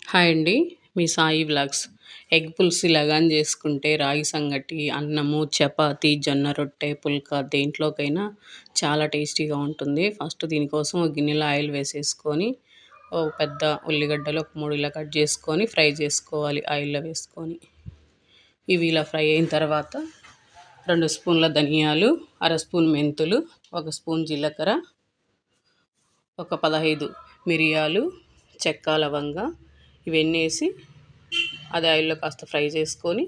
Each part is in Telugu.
హాయ్ అండి. మీ సాయి వ్లాగ్స్. ఎగ్ పులుసు ఇలాగాని చేసుకుంటే రాగి సంగటి, అన్నము, చపాతీ, జొన్న రొట్టె, పుల్కా దేంట్లోకైనా చాలా టేస్టీగా ఉంటుంది. ఫస్ట్ దీనికోసం ఒక గిన్నెలో ఆయిల్ వేసేసుకొని, ఓ పెద్ద ఉల్లిగడ్డలు ఒక 3 ఇలా కట్ చేసుకొని ఫ్రై చేసుకోవాలి ఆయిల్‌లో వేసుకొని. ఇవి ఇలా ఫ్రై అయిన తర్వాత 2 స్పూన్ల ధనియాలు, అర స్పూన్ మెంతులు, ఒక స్పూన్ జీలకర్ర, ఒక 15 మిరియాలు, చెక్క, లవంగ ఇవన్నీ వేసి అది ఆయిల్లో కాస్త ఫ్రై చేసుకొని,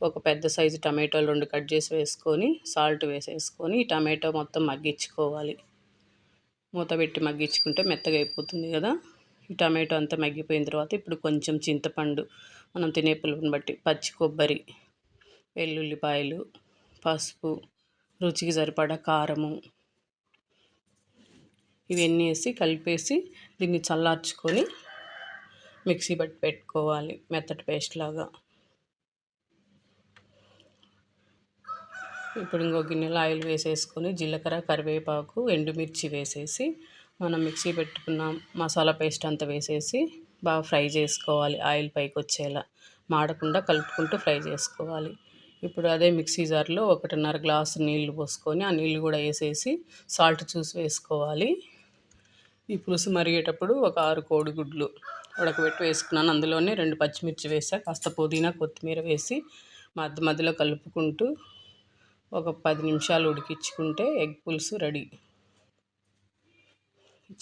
ఒక పెద్ద సైజు టమాటోలు 2 కట్ చేసి వేసుకొని, సాల్ట్ వేసేసుకొని ఈ టమాటో మొత్తం మగ్గించుకోవాలి. మూత పెట్టి మగ్గించుకుంటే మెత్తగా అయిపోతుంది కదా. ఈ టమాటో అంతా మగ్గిపోయిన తర్వాత ఇప్పుడు కొంచెం చింతపండు, మనం తినే పులుపుని బట్టి, పచ్చి కొబ్బరి, వెల్లుల్లిపాయలు, పసుపు, రుచికి సరిపడా కారము ఇవన్నీ వేసి కలిపేసి దీన్ని చల్లార్చుకొని మిక్సీ బట్టి పెట్టుకోవాలి మెత్తటి పేస్ట్ లాగా. ఇప్పుడు ఇంకో గిన్నెలో ఆయిల్ వేసేసుకొని జీలకర్ర, కరివేపాకు, ఎండుమిర్చి వేసేసి మనం మిక్సీ పెట్టుకున్న మసాలా పేస్ట్ అంతా వేసేసి బాగా ఫ్రై చేసుకోవాలి. ఆయిల్ పైకి వచ్చేలా మాడకుండా కలుపుకుంటూ ఫ్రై చేసుకోవాలి. ఇప్పుడు అదే మిక్సీ జార్లో 1.5 గ్లాసు నీళ్లు పోసుకొని ఆ నీళ్ళు కూడా వేసేసి సాల్ట్ చూసి వేసుకోవాలి. ఈ పులుసు మరిగేటప్పుడు ఒక 6 కోడిగుడ్లు ఉడకబెట్టి వేసుకున్నాను. అందులోనే 2 పచ్చిమిర్చి వేసా, కాస్త పుదీనా, కొత్తిమీర వేసి మధ్య మధ్యలో కలుపుకుంటూ ఒక 10 నిమిషాలు ఉడికించుకుంటే ఎగ్ పులుసు రెడీ.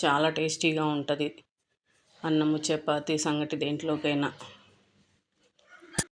చాలా టేస్టీగా ఉంటుంది. అన్నము, చపాతీ, సంగటి దేంట్లోకైనా.